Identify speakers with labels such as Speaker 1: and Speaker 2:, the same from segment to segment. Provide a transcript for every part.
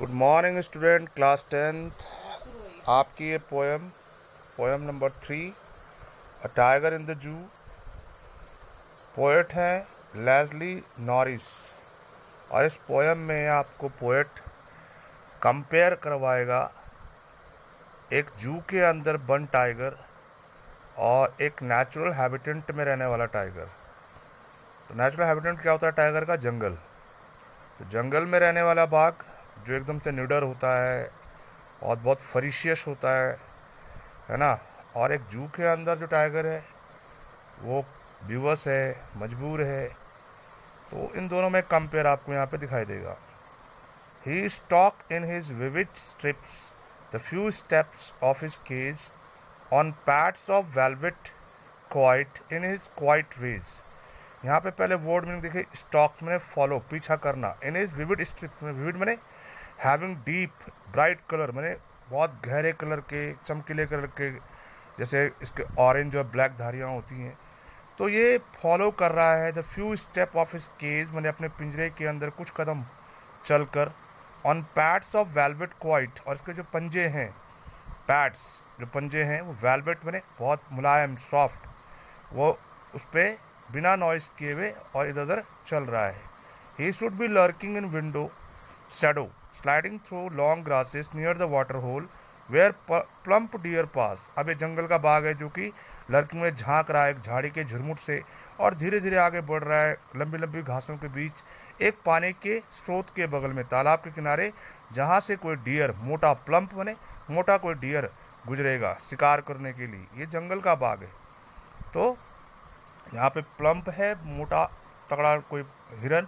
Speaker 1: Good morning student, class 10th। आपकी ये poem number 3, a tiger in the zoo. Poet हैं Leslie Norris, और इस पोएम में आपको पोएट कंपेयर करवाएगा एक जू के अंदर बंद टाइगर और एक नेचुरल हैबिटेट में रहने वाला टाइगर। तो नेचुरल हैबिटेट क्या होता है टाइगर का? जंगल। तो जंगल में रहने वाला बाघ जो एकदम से निडर होता है और बहुत फरीशियस होता है ना। और एक जू के अंदर जो टाइगर है वो बेबस है, मजबूर है। तो इन दोनों में कंपेयर आपको यहाँ पे दिखाई देगा। He stalk in his vivid stripes the few steps of his cage on pads of velvet quiet in his quiet wage. यहाँ पे पहले वर्ड मीनिंग देखिए। स्टॉक्स मैंने फॉलो, पीछा करना। इन इज विविड स्ट्रिप्स में विविड मैंने हैविंग डीप ब्राइट कलर, मैंने बहुत गहरे कलर के, चमकीले कलर के, जैसे इसके ऑरेंज और ब्लैक धारियाँ होती हैं। तो ये फॉलो कर रहा है the few step of his cage, मैंने अपने पिंजरे के अंदर कुछ कदम चलकर, on pads of velvet quite, और इसके जो पंजे हैं, पैड्स जो पंजे हैं वो वेलवेट मैंने बहुत मुलायम सॉफ्ट, वो उस पर बिना नॉइस किए हुए और इधर उधर चल रहा है। He should be lurking in window shadow sliding through long grasses near the water hole where plump deer pass. अब ये जंगल का बाग है जो कि लर्किंग में झांक रहा है एक झाड़ी के झुरमुट से, और धीरे धीरे आगे बढ़ रहा है लंबी लंबी घासों के बीच एक पानी के स्रोत के बगल में, तालाब के किनारे, जहाँ से कोई डियर, मोटा प्लम्प बने, मोटा कोई डियर गुजरेगा शिकार करने के लिए। ये जंगल का बाग है। तो यहाँ पे प्लम्प है, मोटा तगड़ा कोई हिरन,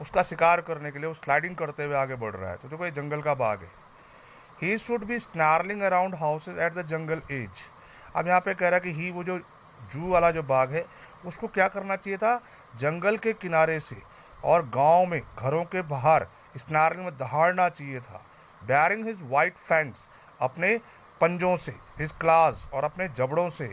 Speaker 1: उसका शिकार करने के लिए वो स्लाइडिंग करते हुए आगे बढ़ रहा है। तो देखो ये जंगल का बाग है। He should be snarling around houses at the jungle edge. अब यहाँ पे कह रहा है कि ही, वो जो जू वाला जो बाग है, उसको क्या करना चाहिए था? जंगल के किनारे से और गांव में घरों के बाहर स्नैरलिंग में दहाड़ना चाहिए था। बैरिंग हिज वाइट फैंग्स, अपने पंजों से, हिज क्लास और अपने जबड़ों से,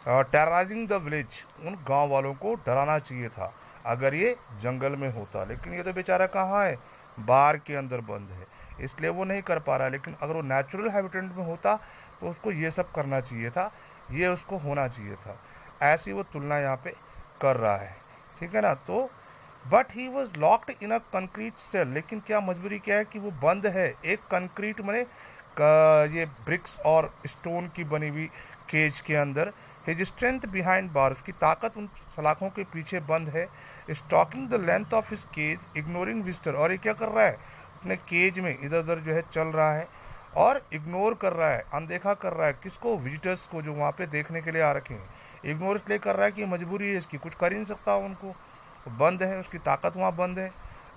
Speaker 1: टेरराइजिंग द विलेज, उन गांव वालों को डराना चाहिए था अगर ये जंगल में होता। लेकिन ये तो बेचारा कहाँ है? बार के अंदर बंद है, इसलिए वो नहीं कर पा रहा। लेकिन अगर वो नेचुरल हैबिटेट में होता तो उसको ये सब करना चाहिए था, ये उसको होना चाहिए था। ऐसी वो तुलना यहाँ पे कर रहा है, ठीक है ना। तो but he was locked in a concrete cell, लेकिन क्या मजबूरी क्या है कि वो बंद है एक कंक्रीट मैंने ये ब्रिक्स और स्टोन की बनी हुई केज के अंदर। हिज स्ट्रेंथ बिहाइंड बार, उसकी ताकत उन सलाखों के पीछे बंद है। Stalking the length of his cage ignoring visitor, और ये क्या कर रहा है? अपने केज में इधर उधर जो है चल रहा है और इग्नोर कर रहा है, अनदेखा कर रहा है किसको? विजिटर्स को, जो वहाँ पे देखने के लिए आ रखे हैं। इग्नोर इसलिए कर रहा है कि मजबूरी है इसकी, कुछ कर ही नहीं सकता उनको, बंद है, उसकी ताकत वहाँ बंद है।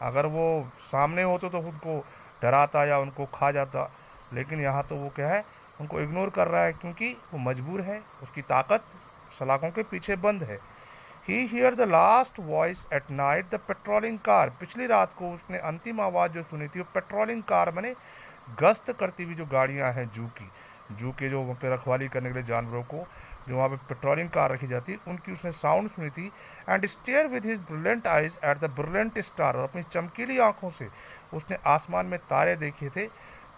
Speaker 1: अगर वो सामने होते तो उनको डराता या उनको खा जाता, लेकिन यहाँ तो वो क्या है, उनको इग्नोर कर रहा है क्योंकि वो मजबूर है, उसकी ताकत सलाखों के पीछे बंद है। He hear the last voice at night the patrolling car, पिछली रात को उसने अंतिम आवाज़ जो सुनी थी वो पेट्रोलिंग कार मैंने गश्त करती हुई जो गाड़ियाँ हैं जू की, जू के जो वहाँ पे रखवाली करने के लिए जानवरों को जो वहाँ पे पेट्रोलिंग कार रखी जाती, उनकी उसने साउंड सुनी थी। And stare with his brilliant eyes at the brilliant star, और अपनी चमकीली आंखों से उसने आसमान में तारे देखे थे।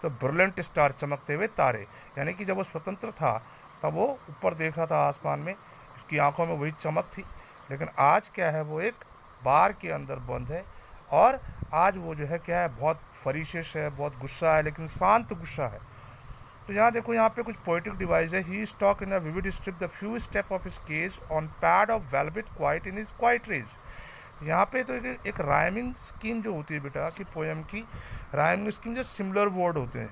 Speaker 1: तो ब्रिलियंट स्टार, चमकते हुए तारे, यानी कि जब वो स्वतंत्र था तब वो ऊपर देख रहा था आसमान में, उसकी आंखों में वही चमक थी। लेकिन आज क्या है, वो एक बार के अंदर बंद है, और आज वो जो है क्या है, बहुत फरीशियस है, बहुत गुस्सा है, लेकिन शांत गुस्सा है। तो यहाँ देखो, यहाँ पे कुछ पोइटिक डिवाइस है। He stalk in a vivid strip the few step of his cage on pad of velvet quiet in his quiet rage. यहाँ पे तो एक राइमिंग स्कीम जो होती है बेटा कि पोएम की राइमिंग स्कीम, जो सिमिलर वर्ड होते हैं,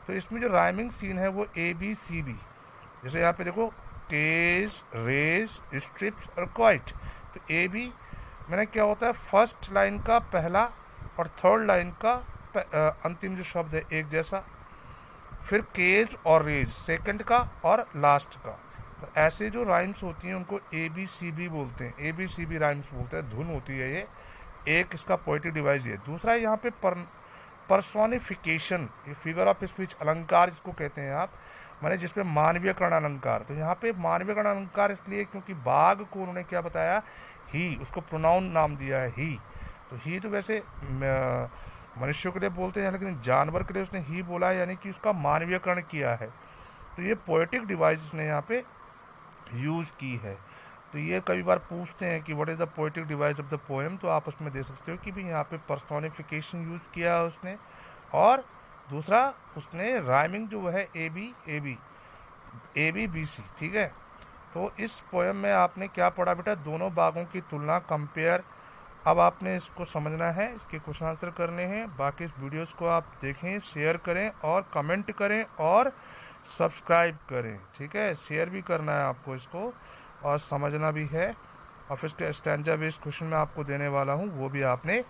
Speaker 1: तो इसमें जो राइमिंग सीन है वो ABCB। जैसे यहाँ पे देखो, केज, रेज, स्ट्रिप्स और क्वाइट। तो AB मैंने क्या होता है, फर्स्ट लाइन का पहला और थर्ड लाइन का अंतिम जो शब्द है एक जैसा, फिर केज और रेज सेकंड का और लास्ट का। तो ऐसे जो राइम्स होती हैं उनको ABCB बोलते हैं, ABCB राइम्स बोलते हैं, धुन होती है ये। एक इसका पोइटिक डिवाइस ये। दूसरा यहाँ पे पर्सोनिफिकेशन, ये फिगर ऑफ स्पीच अलंकार जिसको कहते हैं आप, माने जिसमें मानवीयकरण अलंकार। तो यहाँ पे मानवीयकरण अलंकार इसलिए क्योंकि बाघ को उन्होंने क्या बताया, ही, उसको प्रोनाउन नाम दिया है ही। तो ही तो वैसे मनुष्यों के लिए बोलते हैं, लेकिन जानवर के लिए उसने ही बोला है, यानी कि उसका मानवीयकरण किया है। तो ये पोएटिक डिवाइस उसने यहाँ पे यूज़ की है। तो ये कई बार पूछते हैं कि what is the poetic device of the poem, तो आप उसमें दे सकते हो कि भी यहाँ पे पर्सोनिफिकेशन यूज़ किया है उसने, और दूसरा उसने राइमिंग जो है ए बी बी सी, ठीक है। तो इस पोएम में आपने क्या पढ़ा बेटा, दोनों बागों की तुलना, कंपेयर। अब आपने इसको समझना है, इसके क्वेश्चन आंसर करने हैं। बाकी इस वीडियोस को आप देखें, शेयर करें और कमेंट करें और सब्सक्राइब करें, ठीक है। शेयर भी करना है आपको इसको, और समझना भी है। और फिर स्टैंजा बेस्ड क्वेश्चन मैं आपको देने वाला हूँ, वो भी आपने